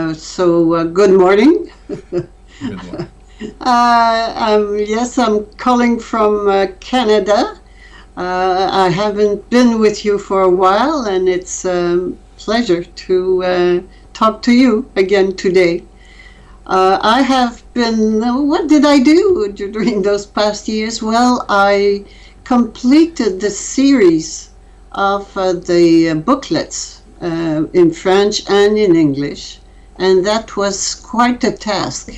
Good morning. Good one. Yes, I'm calling from Canada. I haven't been with you for a while, and it's a pleasure to talk to you again today. I have been, what did I do during those past years? Well, I completed the series of the booklets in French and in English, and that was quite a task.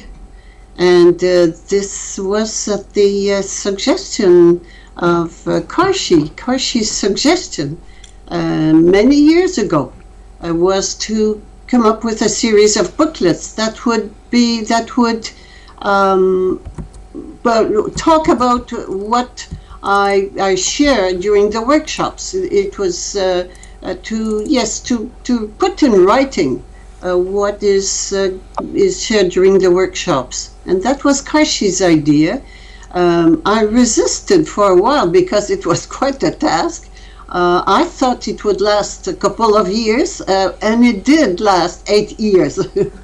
And this was at the suggestion of Karshi's suggestion many years ago was to come up with a series of booklets that would talk about what I share during the workshops. It was to put in writing what is shared during the workshops, and that was Karshi's idea. I resisted for a while because it was quite a task. I thought it would last a couple of years, and it did last 8 years.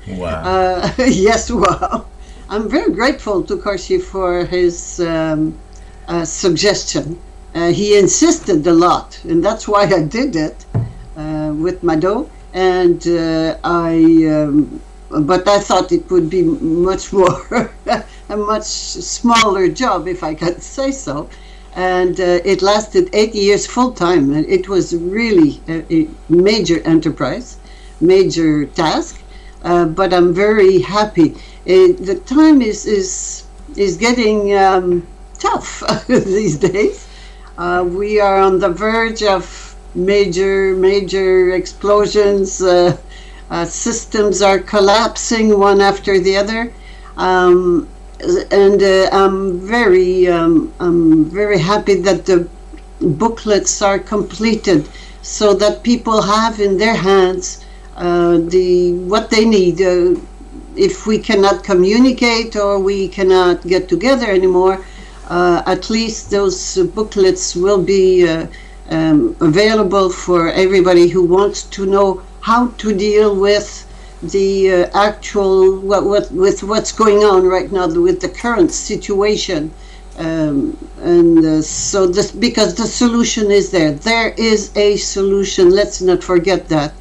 Wow. Yes, wow. I'm very grateful to Karshi for his suggestion. He insisted a lot, and that's why I did it with Mado. And but I thought it would be much more, a much smaller job, if I can say so. And it lasted 8 years full time, and it was really a major enterprise, major task. But I'm very happy. The time is getting tough these days. We are on the verge of major explosions. Systems are collapsing one after the other. And I'm very happy that the booklets are completed, so that people have in their hands what they need. If we cannot communicate or we cannot get together anymore, at least those booklets will be available for everybody who wants to know how to deal with the actual with what's going on right now with the current situation, so this, because the solution is there. There is a solution. Let's not forget that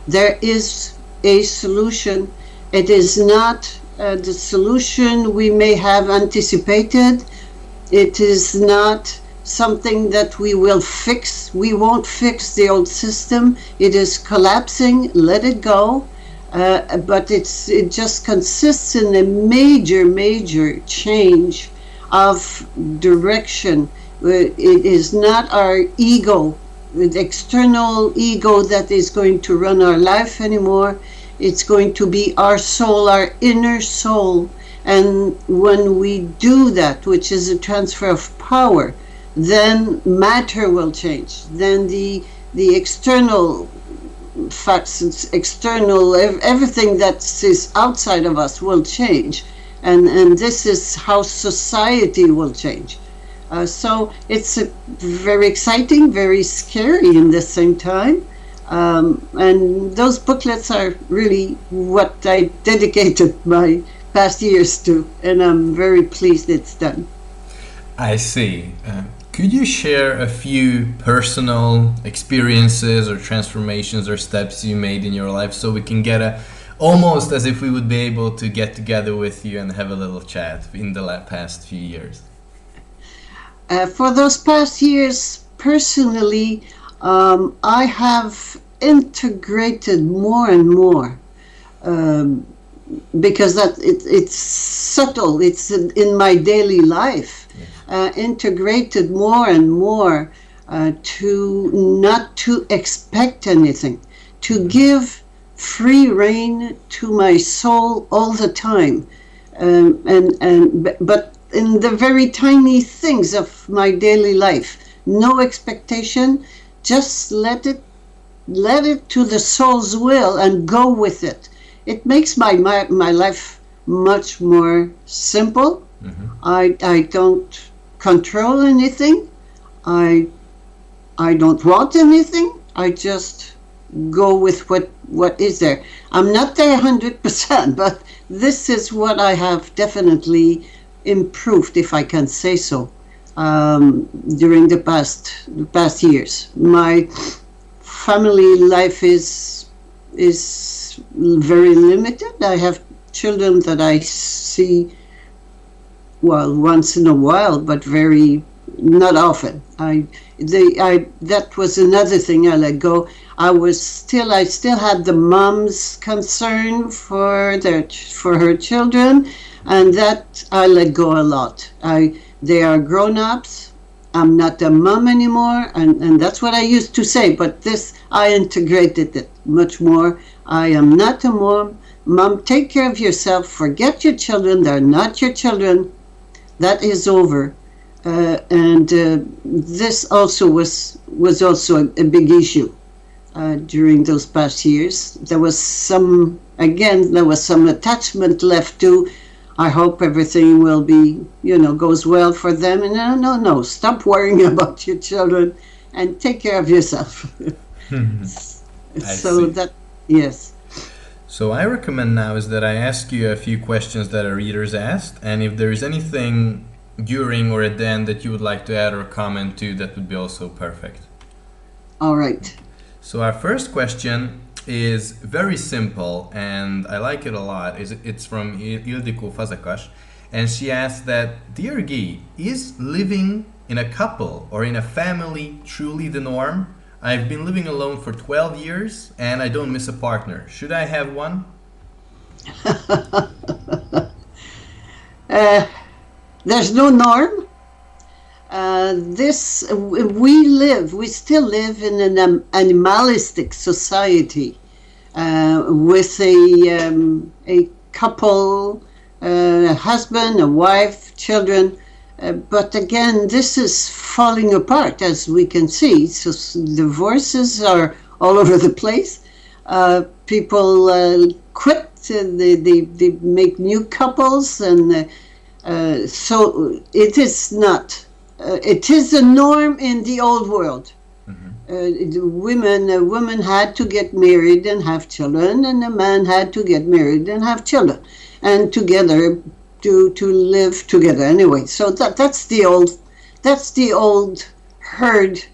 there is a solution. It is not the solution we may have anticipated. It is not something that we will fix. We won't fix the old system. It is collapsing. Let it go. But it just consists in a major change of direction. It is not our ego, the external ego, that is going to run our life anymore. It's going to be our soul, our inner soul. And when we do that, which is a transfer of power, then matter will change. Then the external facts, external, everything that is outside of us will change, and this is how society will change. So it's very exciting, very scary in the same time, and those booklets are really what I dedicated my past years to, and I'm very pleased it's done. I see. Could you share a few personal experiences or transformations or steps you made in your life, so we can get almost as if we would be able to get together with you and have a little chat in the past few years? For those past years, personally, I have integrated more and more, because it's subtle. It's in my daily life. Integrated more and more to not to expect anything, to give free rein to my soul all the time, but in the very tiny things of my daily life, no expectation, just let it to the soul's will and go with it. It makes my life much more simple. Mm-hmm. I don't control anything. I don't want anything. I just go with what is there. I'm not there 100%, but this is what I have definitely improved, if I can say so, during the past years. My family life is very limited. I have children that I see, well, once in a while, but very not often. That was another thing I let go. I still had the mom's concern for her children, and that I let go a lot. They are grown-ups. I'm not a mom anymore, and that's what I used to say, but this, I integrated it much more. I am not a mom. Mom, take care of yourself. Forget your children. They're not your children. That is over. And this also was also a big issue during those past years. There was some attachment left to, I hope everything will be, goes well for them. And no, stop worrying about your children and take care of yourself. So that, yes. So I recommend now is that I ask you a few questions that our readers asked, and if there is anything during or at the end that you would like to add or comment to, that would be also perfect. All right. So our first question is very simple, and I like it a lot. It's from Ildikó, and she asks that, Dear Guy, is living in a couple or in a family truly the norm? I've been living alone for 12 years and I don't miss a partner. Should I have one? There's no norm. We still live in an animalistic society with a couple, a husband, a wife, children. But again, this is falling apart, as we can see. So divorces are all over the place. People quit. They make new couples, and so it is not. It is a norm in the old world. Mm-hmm. Women had to get married and have children, and a man had to get married and have children, and together to live together. Anyway, so that's the old herd,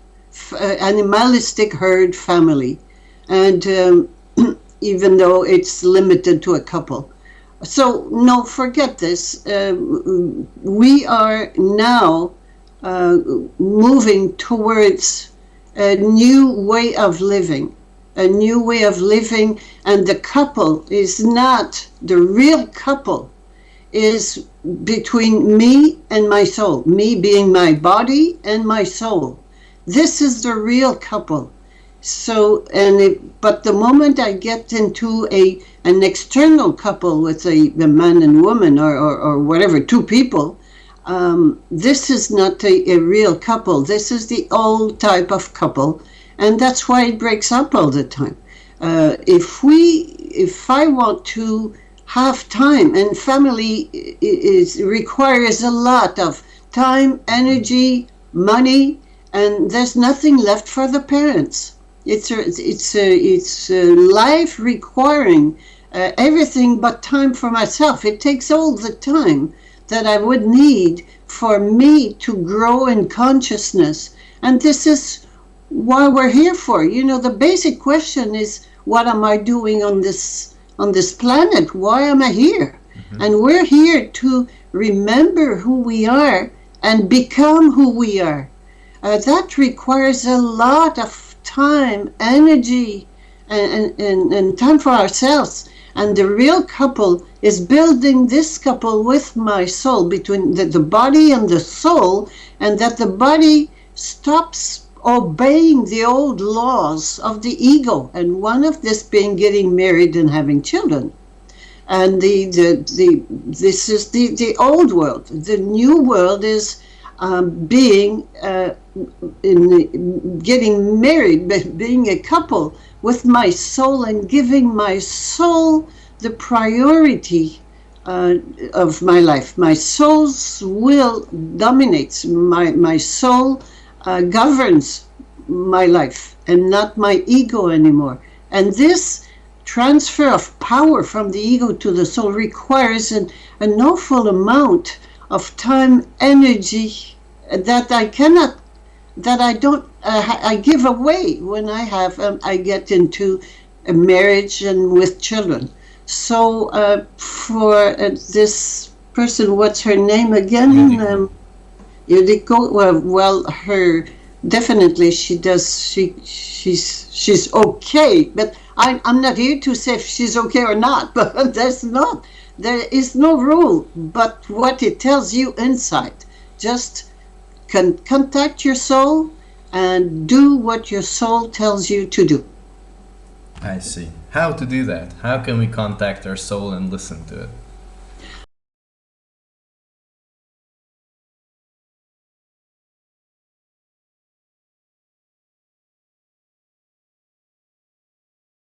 animalistic herd family, and even though it's limited to a couple. So no, forget this. We are now moving towards a new way of living, and the couple is not the real couple. Is between me and my soul, me being my body and my soul. This is the real couple. So, but the moment I get into an external couple with a man and woman or whatever, two people, this is not a real couple. This is the old type of couple, and that's why it breaks up all the time. If I want to have time, and family requires a lot of time, energy, money, and there's nothing left for the parents. It's a life requiring everything but time for myself. It takes all the time that I would need for me to grow in consciousness, and this is why we're here for. The basic question is, what am I doing on this planet? Why am I here? Mm-hmm. And we're here to remember who we are and become who we are. That requires a lot of time, energy, and time for ourselves. And the real couple is building this couple with my soul, between the body and the soul, and that the body stops obeying the old laws of the ego, and one of this being getting married and having children. And this is the old world. The new world is getting married, being a couple with my soul, and giving my soul the priority of my life. My soul's will dominates. My soul governs my life. and not my ego anymore. And this transfer of power from the ego to the soul requires an awful amount of time, energy that I cannot, that I don't, I give away when I get into a marriage and with children. So for this person, what's her name again? Ildikó. Well, her definitely she does. She's okay, but I'm not here to say if she's okay or not. But there is no rule. But what it tells you inside, just contact your soul and do what your soul tells you to do. I see. How to do that? How can we contact our soul and listen to it?